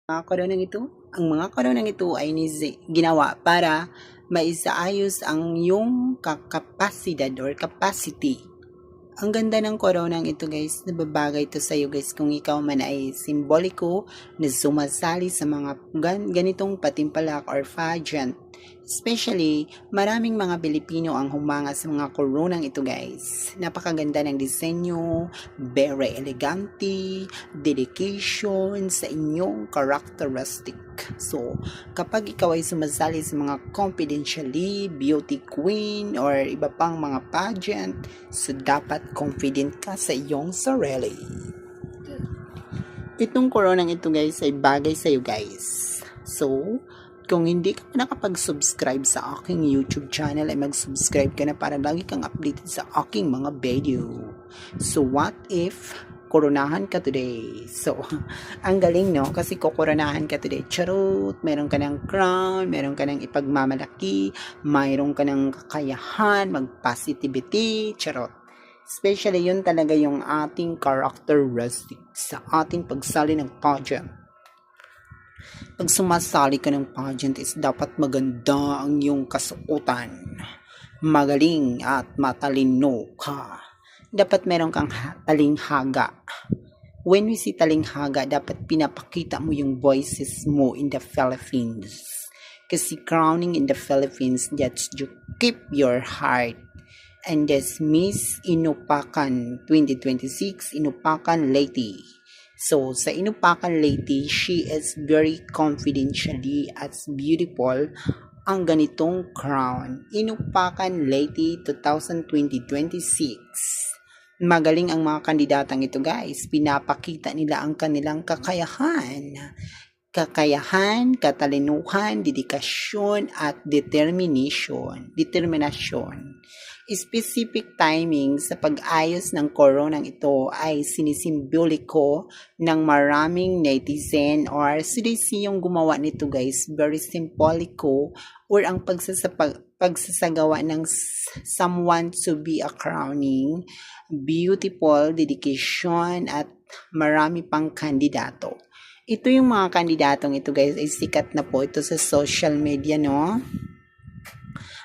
Ang mga koronang ito ay ginawa para maisaayos ang iyong kapasidad or capacity. Ang ganda ng koronang ito guys, nababagay to sa iyo guys kung ikaw man ay simboliko na sumasali sa mga ganitong patimpalak or pageant. Especially, maraming mga Pilipino ang humanga sa mga koronang ito guys. Napakaganda ng disenyo, very elegante, dedication sa inyong characteristic. So, kapag ikaw ay sumasali sa mga confidentially, beauty queen, or iba pang mga pageant, so dapat confident ka sa iyong sarili. Itong koronang ito guys ay bagay sa iyo guys. So, kung hindi ka pa nakapag-subscribe sa aking YouTube channel ay mag-subscribe ka na para lagi kang updated sa aking mga video. So what if koronahan ka today? So, ang galing no? Kasi kukoronahan ka today. Charot! Meron ka ng crown, meron ka ng ipagmamalaki, mayroon ka ng kakayahan, mag-positivity, charot. Especially yun talaga yung ating characteristic sa ating pagsali ng pageant. Pag sumasali ka ng pageant is dapat maganda ang iyong kasuotan. Magaling at matalino ka. Dapat meron kang talinghaga. When we see talinghaga, dapat pinapakita mo yung voices mo in the Philippines. Kasi crowning in the Philippines, that's you keep your heart. And that's Miss Inupakan 2026, Inupakan Lady. So, sa Inupakan Lady, she is very confidentially as beautiful ang ganitong crown. Inupakan Lady 2026. Magaling ang mga kandidatang ito guys. Pinapakita nila ang kanilang kakayahan. Kakayahan, katalinuhan, dedikasyon, at determination. Specific timing sa pag-ayos ng koronang ito ay sinisimboliko ng maraming netizen or CDC yung gumawa nito guys. Very simboliko or ang pagsasagawa ng someone to be a crowning, beautiful, dedication, at marami pang kandidato. Ito yung mga kandidatong ito guys ay sikat na po ito sa social media no.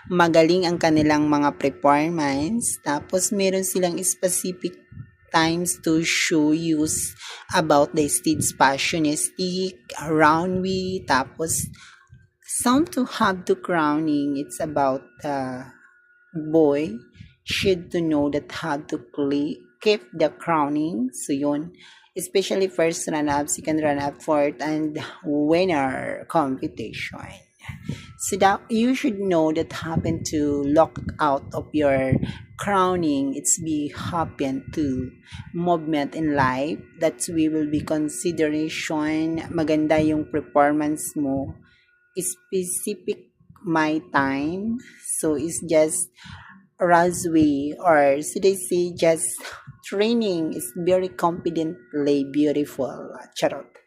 Magaling ang kanilang mga performance. Tapos meron silang specific times to show you about the stage fashionistic, runway, tapos some to have to crowning. It's about boy should to know that how to keep the crowning. So yun, especially first run-up, second run-up, fourth, and winner competition. So that you should know that happen to lock out of your crowning, it's be happen to movement in life that we will be consideration maganda yung performance mo specific my time, so it's just Razway or so they say just training is very confidently beautiful. Charot.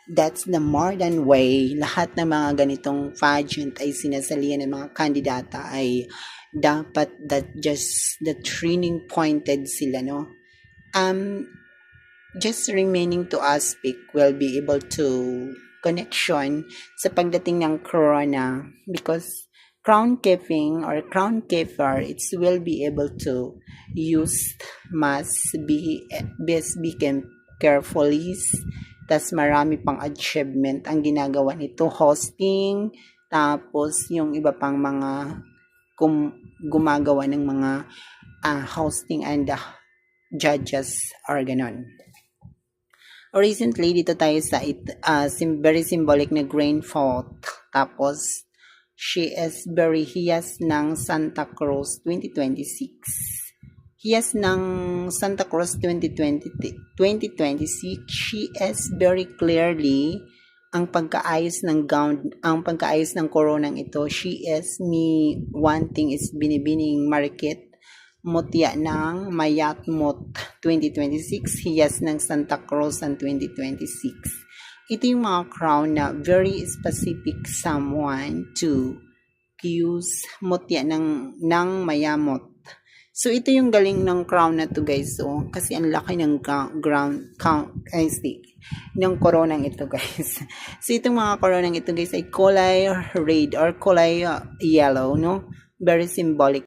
That's the modern way. Lahat ng mga ganitong pageant ay sinasalihan ng mga kandidata ay dapat that just the training pointed sila, no? Just remaining to aspect will be able to connection sa pagdating ng corona because crown keeping or crown keeper, it will be able to use must be carefully. Tas marami pang achievement ang ginagawa nito, hosting, tapos yung iba pang mga gumagawa ng mga hosting and judges or ganon. Recently, dito tayo sa very symbolic na grain fault. Tapos, she is very hiyas ng Santa Cruz 2026. Hiyas ng Santa Cruz 2026, she is very clearly ang pagkaayos ng gown, ang pagkaayos ng koronang ito. She is one thing is binibining market mutya ng Mayatmot 2026, hiyas ng Santa Cruz ang 2026. Ito yung mga crown na very specific someone to use mutya ng mayamot. So, ito yung galing ng crown na to guys. So, kasi ang laki ng ng coronang ito guys. So, itong mga coronang ito guys ay kulay red or kulay yellow, no? Very symbolic